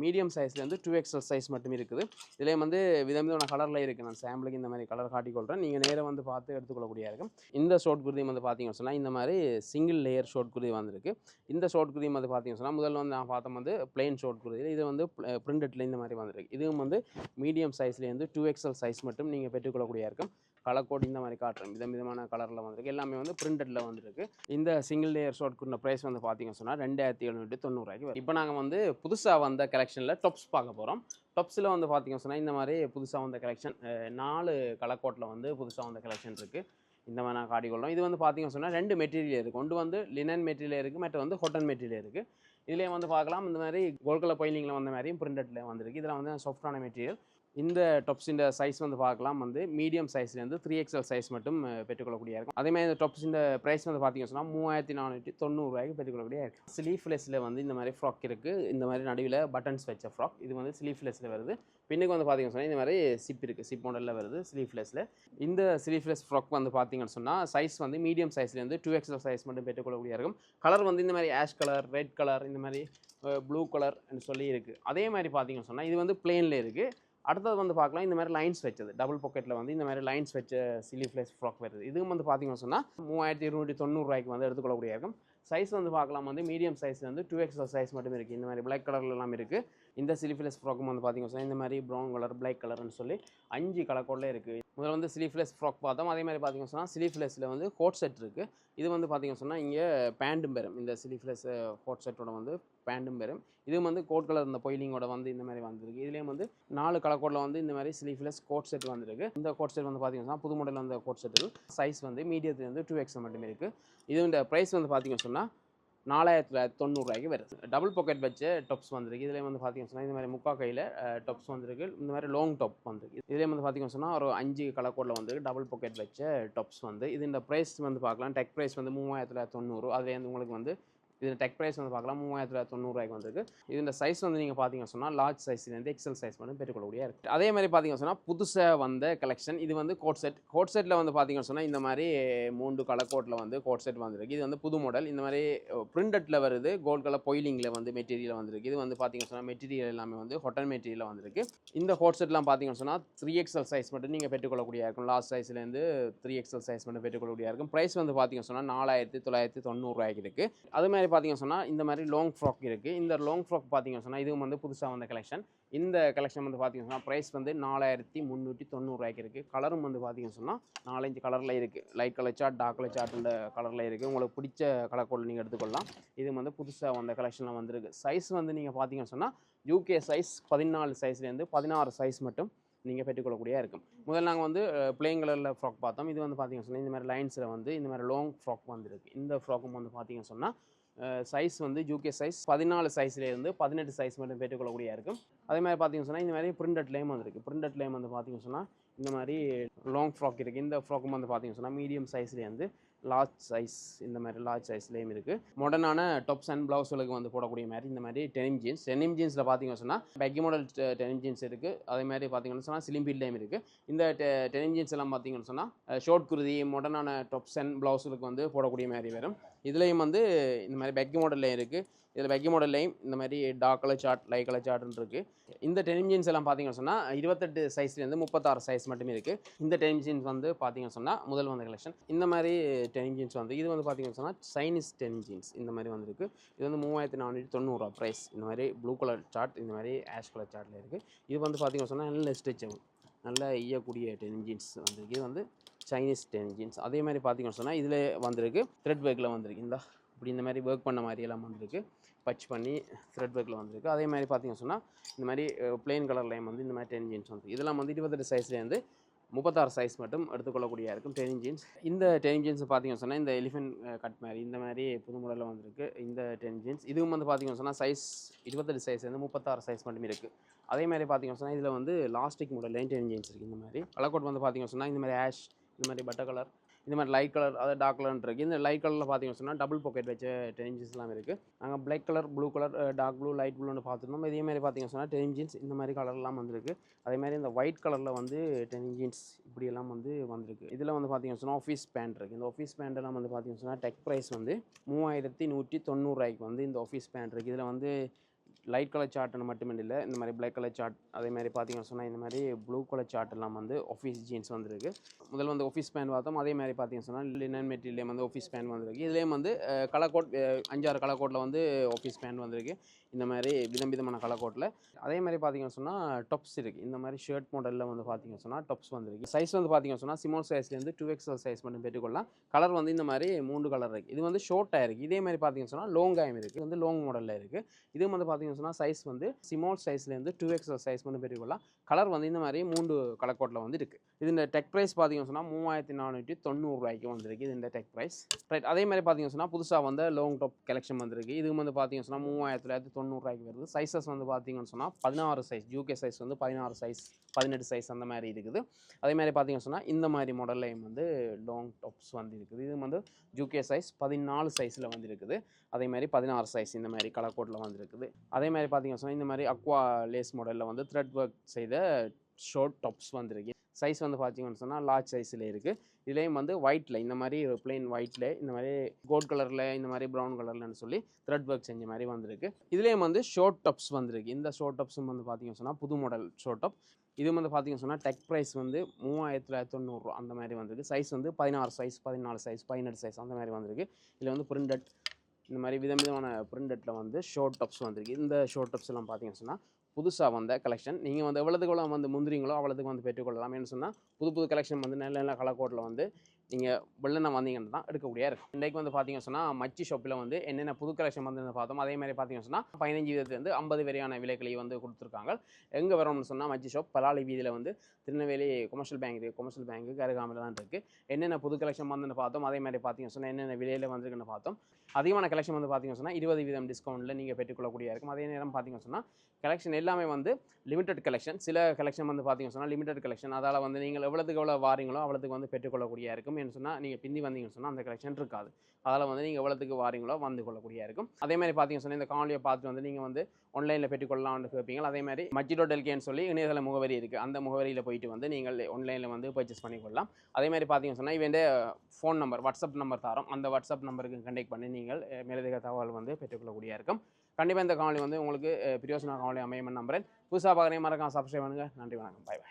மீடியம் சைஸ்லேருந்து 2XL சைஸ் மட்டும் இருக்குது. இதிலே வந்து விதமான கலரில் இருக்குது. நான் சாம்பிளுக்கு இந்த மாதிரி கலர் காட்டிக்கொள்கிறேன். நீங்கள் நேராக வந்து பார்த்து எடுத்துக்கொள்ளக்கூடிய இருக்கும். இந்த ஷோட் குருதி வந்து பார்த்தீங்கன்னு சொன்னால் இந்த மாதிரி சிங்கிள் லேயர் ஷோட் குருதி வந்திருக்கு. இந்த ஷோட் குருதி வந்து பார்த்தீங்கன்னு சொன்னால் முதல்ல வந்து நான் பார்த்தோம் வந்து பிளெயின் ஷோட் குருதி. இது வந்து பிரிண்டட்ல இந்த மாதிரி வந்திருக்கு. இதுவும் வந்து மீடியம் சைஸ்லேருந்து 2XL சைஸ் மட்டும் நீங்கள் பெற்றுக்கொள்ளக்கூடிய இருக்கும். கலர் கோட் இந்த மாதிரி காட்டுறேன். விதமான கலரில் வந்திருக்கு. எல்லாமே வந்து பிரிண்டடில் வந்துருக்கு. இந்த சிங்கிள் லேயர் ஷோட் குருந்த ப்ரைஸ் வந்து பார்த்தீங்கன்னு சொன்னால் 2790 வரும். இப்போ நாங்கள் வந்து புதுசாக வந்த கலெக்ஷனில் டாப்ஸ் பார்க்க போகிறோம். டாப்ஸில் வந்து பார்த்தீங்கன்னு சொன்னால் இந்த மாதிரி புதுசாக வந்த கலெக்ஷன் 4 கலர் கோட்டில் வந்து புதுசாக வந்த கலெக்ஷன் இருக்குது. இந்த மாதிரி நான் காட்டிக்கொள்கிறோம். இது வந்து பார்த்தீங்கன்னு சொன்னால் 2 மெட்டீரியல் இருக்குது. ஒன்று வந்து லினன் மெட்டீரியல் இருக்குது, மற்ற வந்து காட்டன் மெட்டீரியல் இருக்குது. இதிலே வந்து பார்க்கலாம் இந்த மாதிரி கோல்ட் கலர் பைலிங்கில் வந்த மாதிரியும் பிரிண்டட்ல வந்திருக்கு. இதில் வந்து சாஃப்டான மெட்டீரியல். இந்த டாப்ஸின் சைஸ் வந்து பார்க்கலாம் வந்து மீடியம் சைஸ்லேருந்து 3XL சைஸ் மட்டும் பெற்றுக்கொள்ளக்கூடிய இருக்கும். அதேமாதிரி இந்த டாப்ஸின் ப்ரைஸ் வந்து பார்த்தீங்கன்னு சொன்னால் 3490 பெற்றுக்கொள்ளக்கூடிய இருக்குது. ஸ்லீவ்லெஸில் வந்து இந்த மாதிரி ஃப்ராக் இருக்குது. இந்த மாதிரி நடுவில் பட்டன்ஸ் வச்ச ஃப்ராக். இது வந்து ஸ்லீவ்லெஸில் வருது. பின்னுக்கு வந்து பார்த்தீங்கன்னு சொன்னால் இந்த மாதிரி சிப் இருக்குது. சிப் மாடலில் வருது ஸ்லீவ்லெஸில். இந்த ஸ்லீவ்லெஸ் ஃப்ராக் வந்து பார்த்தீங்கன்னு சொன்னால் சைஸ் வந்து மீடியம் சைஸ்லேருந்து 2XL சைஸ் மட்டும் பெற்றுக்கொள்ளக்கூடிய இருக்கும். கலர் வந்து இந்த மாதிரி ஆஷ் கலர், ரெட் கலர், இந்த மாதிரி ப்ளூ கலர்னு சொல்லி இருக்குது. அதே மாதிரி பார்த்தீங்கன்னு சொன்னால் இது வந்து பிளெயினில் இருக்குது. அடுத்தது வந்து பார்க்கலாம் இந்த மாதிரி லைன்ஸ் வச்சது டபுள் பாக்கெட்டில் வந்து இந்த மாதிரி லைன்ஸ் வச்ச ஸ்லீவ்லெஸ் ஃப்ராக் வருது. இதுவும் வந்து பார்த்தீங்கன்னு சொன்னால் 3290 வந்து எடுத்துக்கொள்ளக்கூடிய இருக்கும். சைஸ் வந்து பார்க்கலாம் வந்து மீடியம் சைஸ்லேருந்து 2XL சைஸ் மட்டும் இருக்குது. இந்த மாதிரி பிளாக் கலர்லாம் இருக்குது. இந்த ஸ்லீவ்லெஸ் ஃப்ராக்கும் வந்து பார்த்தீங்கன்னு சொன்னால் இந்த மாதிரி ப்ரௌன் கலர், பிளாக் கலர்னு சொல்லி 5 கலர் கோடில் இருக்குது. முதல்ல வந்து ஸ்லீவ்லெஸ் ஃப்ராக் பார்த்தோம். அதே மாதிரி பார்த்தீங்கன்னு சொன்னால் ஸ்லீவ்லெஸில் வந்து கோட் செட் இருக்குது. இது வந்து பார்த்தீங்கன்னு சொன்னால் இங்கே பேண்டும் பெறும். இந்த ஸ்லீவ்லெஸ் கோட் செட்டோட வந்து பேண்டும் பெறும். இதுவும் வந்து கோட் கலர் இந்த பொயிலிங்கோட வந்து இந்த மாதிரி வந்திருக்கு. இதுலேயும் வந்து 4 கலர் கோடில் வந்து இந்த மாதிரி ஸ்லீவ்லெஸ் கோட் செட் வந்திருக்கு. இந்த கோட் செட் வந்து பார்த்தீங்கன்னா புது மாடல் வந்து கோட் செட் சைஸ் வந்து மீடியத்துலேருந்து 2XL மட்டுமே இருக்குது. இது இந்த ப்ரைஸ் வந்து பார்த்தீங்கன்னு சொன்னால் 4990 வருது. டபுள் பாக்கெட் வச்ச டாப்ஸ் வந்திருக்கு. இதில் வந்து பார்த்தீங்கன்னு சொன்னால் இந்த மாதிரி முக்கா கையில் டாப்ஸ் வந்திருக்கு. இந்த மாதிரி லாங் டாப் வந்திருக்கு. இதிலே வந்து பார்த்தீங்கன்னு சொன்னால் ஒரு 5 கலர் கோடில் வந்திருக்கு. டபுள் பாக்கெட் வச்ச டாப்ஸ் வந்து இது இந்த ப்ரைஸ் வந்து பார்க்கலாம். டெக் ப்ரைஸ் வந்து 3990. அதில் வந்து உங்களுக்கு வந்து இது டெக் ப்ரைஸ் வந்து பார்க்கலாம் 3990 வந்திருக்கு. இந்த சைஸ் வந்து நீங்கள் பார்த்தீங்கன்னு சொன்னால் லார்ஜ் சைஸ்லேருந்து XL சைஸ் மட்டும் பெற்றுக்கொள்ளக்கூடிய இருக்குது. அதே மாதிரி பார்த்தீங்கன்னு சொன்னால் புதுசாக வந்த கலெக்ஷன் இது வந்து கோட் செட். கோட் செட்டில் வந்து பார்த்தீங்கன்னு சொன்னால் இந்த மாதிரி 3 கலர் கோட்டில் வந்து கோட் செட் வந்திருக்கு. இது வந்து புது மாடல். இந்த மாதிரி பிரிண்டட்டில் வருது. கோல்ட் கலர் பொயிலிங்கில் வந்து மெட்டீரியல் வந்திருக்கு. இது வந்து பார்த்தீங்கன்னு சொன்னால் மெட்டீரியல் எல்லாமே வந்து காட்டன் மெட்டீரியல் வந்திருக்கு. இந்த கோட் செட்லாம் பார்த்தீங்கன்னு சொன்னால் 3XL சைஸ் மட்டும் நீங்கள் பெற்றுக்கொள்ளக்கூடிய இருக்கும். லார்ஜ் சைஸ்லேருந்து 3XL சைஸ் மட்டும் பெற்றுக்கொள்ளக்கூடிய இருக்கும். ப்ரைஸ் வந்து பார்த்தீங்கன்னு சொன்னால் 4990 இருக்குது. அது மாதிரி பார்த்தீங்கன்னு சொன்னால் இந்த மாதிரி லாங் ஃப்ராக் இருக்குது. இந்த லாங் ஃப்ராக் பார்த்தீங்கன்னு சொன்னால் இதுவும் வந்து புதுசாக வந்த கலெக்ஷன். இந்த கலெக்ஷன் வந்து பார்த்தீங்கன்னு சொன்னால் ப்ரைஸ் வந்து 4390 இருக்குது. கலரும் வந்து பார்த்தீங்கன்னு சொன்னால் 4-5 கலரில் இருக்குது. Light colour chart, dark colour chart கலரில் இருக்குது. உங்களுக்கு பிடிச்ச கலர் கோடில் நீங்கள் எடுத்துக்கொள்ளலாம். இது வந்து புதுசாக வந்த கலெக்ஷனில் வந்திருக்கு. சைஸ் வந்து நீங்கள் பார்த்தீங்கன்னு சொன்னால் UK சைஸ் 14 சைஸ்லேருந்து 16 சைஸ் மட்டும் நீங்கள் பெற்றுக்கொள்ளக்கூடிய இருக்கும். முதல்ல நாங்கள் வந்து பிளெயின் கலரில் ஃப்ராக் பார்த்தோம். இது வந்து பார்த்தீங்கன்னு சொன்னால் இந்த மாதிரி லைன்ஸில் வந்து இந்த மாதிரி லாங் ஃப்ராக் வந்துருக்கு. இந்த ஃப்ராக்கும் வந்து பார்த்தீங்கன்னு சொன்னால் சைஸ் வந்து UK சைஸ் 14 சைஸ்லேருந்து 18 சைஸ் மட்டும் பெற்றுக்கொள்ளக்கூடிய இருக்கும். அதே மாதிரி பார்த்தீங்கன்னு சொன்னால் இந்த மாதிரி பிரிண்டட்லேயும் வந்துருக்கு. பிரிண்டட்லேயும் வந்து பார்த்தீங்கன்னு சொன்னால் இந்த மாதிரி லாங் ஃப்ராக் இருக்குது. இந்த ஃப்ராக்கும் வந்து பார்த்தீங்கன்னு சொன்னால் மீடியம் சைஸ்லேருந்து லார்ஜ் சைஸ் இந்த மாதிரி லார்ஜ் சைஸ்லேயும் இருக்குது. மாடர்னான டாப்ஸ் அண்ட் ப்ளவுஸ்களுக்கு வந்து போடக்கூடிய மாதிரி இந்த மாதிரி டெனிம் ஜீன்ஸில் பார்த்தீங்கன்னு சொன்னால் பேக்கி மாடல் டெனிம் ஜீன்ஸ் இருக்குது. அதே மாதிரி பார்த்தீங்கன்னு சொன்னால் ஸ்லிம் ஃபிட்லேயும் இருக்குது. இந்த டெனிம் ஜீன்ஸ் எல்லாம் பார்த்தீங்கன்னு சொன்னால் ஷார்ட் குருதி மாடர்னான டாப்ஸ் அண்ட் ப்ளவுஸுக்கு வந்து போடக்கூடிய மாதிரி வரும். இதுலேயும் வந்து இந்த மாதிரி பேக்கி மாடல்லையும் இருக்குது. இதில் பேக்கி மாடல்லையும் இந்த மாதிரி dark colour chart, light colour சார்ட்னு இருக்குது. இந்த டெனிம் ஜீன்ஸ் எல்லாம் பார்த்தீங்கன்னு சொன்னால் 28 சைஸ்லேருந்து 36 சைஸ் மட்டுமே இருக்குது. இந்த டெனிம் ஜீன்ஸ் வந்து பார்த்தீங்கன்னு சொன்னால் முதல் வந்த கலெக்ஷன். இந்த மாதிரி டெனிம் ஜீன்ஸ் வந்து இது வந்து பார்த்தீங்கன்னு சொன்னால் சைனீஸ் டெனிம் ஜீன்ஸ் இந்த மாதிரி வந்துருக்கு. இது வந்து 3490 ப்ரைஸ். இந்த மாதிரி ப்ளூ கலர் சார்ட், இந்த மாதிரி ஆஷ் கலர் சார்ட்டில் இருக்குது. இது வந்து பார்த்தீங்கன்னு சொன்னால் நல்ல ஸ்ட்ரெச்சபிள், நல்ல ஈயக்கூடிய டெனிம் ஜீன்ஸ் வந்துருக்கு. இது வந்து சைனீஸ் டெனிம் ஜீன்ஸ். அதே மாதிரி பார்த்தீங்கன்னு சொன்னால் இதில் வந்திருக்கு த்ரெட் ஒர்க்கில் வந்திருக்கு. இப்படி இந்த மாதிரி ஒர்க் பண்ண மாதிரி எல்லாம் வந்திருக்கு. பச் பண்ணி த்ரெட் ஒர்க்கில் வந்திருக்கு. அதே மாதிரி பார்த்தீங்கன்னு சொன்னால் இந்த மாதிரி பிளெயின் கலர்லேயும் வந்து இந்த மாதிரி டெனிம் ஜீன்ஸ் வந்து இதெல்லாம் வந்து 28 சைஸ்லேருந்து 36 சைஸ் மட்டும் எடுத்துக்கொள்ளக்கூடிய இருக்கும் டெனிம் ஜீன்ஸ். இந்த டெனிம் ஜீன்ஸ் பார்த்தீங்கன்னு சொன்னால் இந்த எலிஃபென்ட் கட் மாதிரி இந்த மாதிரி புது முறையில் வந்திருக்கு. இந்த டெனிம் ஜீன்ஸ் இதுவும் வந்து பார்த்தீங்கன்னு சொன்னால் சைஸ் 28 சைஸ்லேருந்து 36 சைஸ் மட்டும் இருக்குது. அதே மாதிரி பார்த்தீங்கன்னு சொன்னால் இதில் வந்து லாஸ்டிக் மாடல்லையும் டெனிம் ஜீன்ஸ் இருக்குது. இந்த மாதிரி கலர் கோட் வந்து பார்த்தீங்கன்னு சொன்னால் இந்த மாதிரி ஆஷ், இந்த மாதிரி பட்டர் கலர், இந்த மாதிரி லைட் கலர், அதாவது டார்க் கலர்னு இருக்குது. இந்த லைட் கலரில் பார்த்தீங்கன்னு சொன்னால் டபுள் பாக்கெட் வச்ச டெனிம் ஜீன்ஸ்லாம் இருக்குது. நாங்கள் black colour, blue colour, dark blue, light ப்ளூன்னு பார்த்துருந்தோம். இதே மாதிரி பார்த்தீங்கன்னு சொன்னால் டெனிம் ஜீன்ஸ் இந்த மாதிரி கலர்லாம் வந்திருக்கு. அதே மாதிரி இந்த ஒயிட் கலரில் வந்து டெனிம் ஜீன்ஸ் இப்படியெல்லாம் வந்து வந்திருக்கு. இதில் வந்து பார்த்தீங்கன்னு சொன்னால் ஆஃபீஸ் பேண்ட் இருக்குது. இந்த ஆஃபீஸ் பேண்ட்டெல்லாம் வந்து பார்த்தீங்கன்னு சொன்னால் டெக் ப்ரைஸ் வந்து 3190 வந்து இந்த ஆஃபீஸ் பேண்ட் இருக்குது. இதில் வந்து லைட் கலர் சார்ட்னு மட்டுமே இல்லை, இந்த மாதிரி பிளாக் கலர் சார்ட், அதே மாதிரி பார்த்தீங்கன்னு சொன்னால் இந்த மாதிரி ப்ளூ கலர் சார்ட் எல்லாம் வந்து ஆஃபீஸ் ஜீன்ஸ் வந்துருக்கு. முதல்ல வந்து ஆஃபீஸ் பேண்ட் பார்த்தோம். அதே மாதிரி பார்த்தீங்கன்னு சொன்னால் லினன் மெட்டீரியல் வந்து ஆஃபீஸ் பேண்ட் வந்துருக்கு. இதுலேயும் வந்து கலர் கோட் 5-6 கலர் கோட்டில் வந்து ஆஃபீஸ் பேண்ட் வந்திருக்கு. இந்த மாதிரி விதமான கலர் கோட்டில். அதே மாதிரி பார்த்தீங்கன்னு சொன்னால் டொப்ஸ் இருக்குது. இந்த மாதிரி ஷர்ட் மாடலில் வந்து பார்த்தீங்கன்னு சொன்னால் டொப்ஸ் வந்துருக்கு. சைஸ் வந்து பார்த்தீங்கன்னு சொன்னால் ஸ்மால் சைஸ்லேருந்து 2XL சைஸ் மட்டும் பெற்றுக்கொள்ளலாம். கலர் வந்து இந்த மாதிரி 3 கலர் இருக்குது. இது வந்து ஷார்ட்டாக இருக்குது. இதே மாதிரி பார்த்தீங்கன்னு சொன்னால் லாங்காயும் இருக்குது. வந்து லாங் மாடலில் இருக்குது. இது வந்து பார்த்தீங்கன்னு சொன்னால் சைஸ் வந்து ஸ்மால் சைஸ்லேருந்து 2XL சைஸ் மட்டும் பெற்றுக்கொள்ளலாம். கலர் வந்து இந்த மாதிரி 3 கலர் கோட்டில் வந்து இருக்குது. இது இந்த டெக் ப்ரைஸ் பார்த்தீங்கன்னு சொன்னால் 3490 வந்திருக்கு. இது இந்த டெக் ப்ரைஸ் ரைட். அதே மாதிரி பார்த்தீங்கன்னு சொன்னால் புதுசாக வந்து லாங் டாப் கலெக்ஷன் வந்திருக்கு. இது வந்து பார்த்தீங்கன்னு சொன்னால் 3990 வருது. சைஸஸ் வந்து பார்த்தீங்கன்னு சொன்னால் 16 சைஸ், யூகே சைஸ் வந்து 16 சைஸ், 18 சைஸ் அந்த மாதிரி இருக்குது. அதே மாதிரி பார்த்தீங்கன்னு சொன்னால் இந்த மாதிரி மாடல்லையும் வந்து லாங் டாப்ஸ் வந்து இருக்குது. இது வந்து யூகே சைஸ் 14 சைஸில் வந்து இருக்குது. அதே மாதிரி 16 சைஸ் இந்த மாதிரி கலர் கோட்டில் வந்து இருக்குது. அதே மாதிரி பார்த்தீங்கன்னு சொன்னால் இந்த மாதிரி அக்வா லேஸ் மாடலில் வந்து த்ரெட் ஒர்க் செய்த ஷார்ட் டாப்ஸ் வந்துருக்கு. சைஸ் வந்து பார்த்தீங்கன்னு சொன்னால் லார்ஜ் சைஸில் இருக்குது. இதுலேயும் வந்து ஒயிட்டில் இந்த மாதிரி பிளெயின் ஒயிட்டில் இந்த மாதிரி கோல்ட் கலரில் இந்த மாதிரி ப்ரௌன் கலர்லன்னு சொல்லி த்ரெட் ஒர்க் செஞ்ச மாதிரி வந்திருக்கு. இதுலேயும் வந்து ஷார்ட் டாப்ஸ் வந்திருக்கு. இந்த ஷார்ட் டாப்ஸும் வந்து பார்த்தீங்கன்னு சொன்னால் புது மாடல் ஷார்ட் டாப். இது வந்து பார்த்தீங்கன்னு சொன்னால் டெக் ப்ரைஸ் வந்து 3990 அந்த மாதிரி வந்திருக்கு. சைஸ் வந்து 16 சைஸ், 14 சைஸ், 18 சைஸ் அந்த மாதிரி வந்திருக்கு. இதில் வந்து பிரிண்டட் இந்த மாதிரி விதமான பிரிண்டட்டில் வந்து ஷார்ட் டாப்ஸ் வந்திருக்கு. இந்த ஷார்ட் டாப்ஸ் எல்லாம் பார்த்தீங்கன்னு சொன்னால் புதுசாக வந்த கலெக்ஷன். நீங்கள் வந்து எவ்வளோதுக்கு எவ்வளோ வந்து முந்திரிங்களோ அவ்வளோதுக்கு வந்து பெற்றுக்கொள்ளலாம். என்ன சொன்னால் புது கலெக்ஷன் வந்து நல்ல நல்ல கலர் கோட்டில் வந்து நீங்கள் வெள்ளனை வந்தீங்கன்னா தான் எடுக்கக்கூடிய இருக்கும். இன்றைக்கு வந்து பார்த்தீங்கன்னு சொன்னால் மச்சி ஷாப்பில் வந்து என்னென்ன புது கலெக்ஷன் வந்து பார்த்தோம். அதே மாதிரி பார்த்தீங்கன்னு சொன்னால் 15% 50 வரையான விலைகளை வந்து கொடுத்துருக்காங்க. எங்கே வரோம்னு சொன்னால் மச்சி ஷாப் பலாலி வீதியில் வந்து திருநெல்வேலி கொமர்ஷியல் பேங்க் இருக்குது. கொமர்ஷியல் பேங்க்கு அருகாமையில் தான் இருக்குது. என்னென்ன புது கலெக்ஷன் வந்து பார்த்தோம். அதே மாதிரி பார்த்தீங்கன்னு சொன்னால் என்னென்ன விலையில் வந்துருக்குன்னு பார்த்தோம். அதிகமான கலெக்ஷன் வந்து பார்த்தீங்கன்னு சொன்னால் 20% டிஸ்கவுண்ட்டில் நீங்கள் பெற்றுக்கொள்ளக்கூடிய இருக்கும். அதே நேரம் பார்த்தீங்கன்னு சொன்னால் கலெக்ஷன் எல்லாமே வந்து லிமிடெட் கலெக்ஷன். சில கலெக்ஷன் வந்து பார்த்தீங்கன்னு சொன்னால் லிமிடெட் கலெக்ஷன். அதால் வந்து நீங்கள் எவ்வளோத்துக்கு எவ்வளோ வாரீங்களோ அவ்வளோத்துக்கு வந்து பெற்றுக்கொள்ளக்கூடிய இருக்கும். என்ன சொன்னால் நீங்கள் பிந்தி வந்தீங்கன்னு சொன்னால் அந்த கலெக்ஷன் இருக்காது. அதால் வந்து நீங்கள் எவ்வளோத்துக்கு வாரீங்களோ வந்து கொள்ளக்கூடிய இருக்கும். அதே மாதிரி பார்த்தீங்கன்னு சொன்னால் இந்த காணொலியை பார்த்துட்டு வந்து நீங்கள் வந்து ஆன்லைனில் பெற்றுக்கொள்ளலாம்னு கேட்பீங்க. அதே மாதிரி மச்சி.lkன்னு சொல்லி இணையதள முகவரி இருக்குது. அந்த முகவரியில் போயிட்டு வந்து நீங்கள் ஆன்லைனில் வந்து பர்ச்சேஸ் பண்ணிக்கொள்ளலாம். அதே மாதிரி பார்த்தீங்கன்னு சொன்னால் இவன் ஃபோன் நம்பர், வாட்ஸ்அப் நம்பர் தரோம். அந்த வாட்ஸ்அப் நம்பருக்கு கண்டெக்ட் பண்ணி நீங்கள் மேலதிக தகவல் வந்து பெற்றுக்கொள்ளக்கூடிய இருக்கும். கண்டிப்பாக இந்த காணொலி வந்து உங்களுக்கு பிரியோசன காணொலி அமையும் நம்புறேன். புதுசாக பார்க்குறேன், மறக்காம சப்ஸ்கிரைப் பண்ணுங்கள். நன்றி, வணக்கம், பை பை.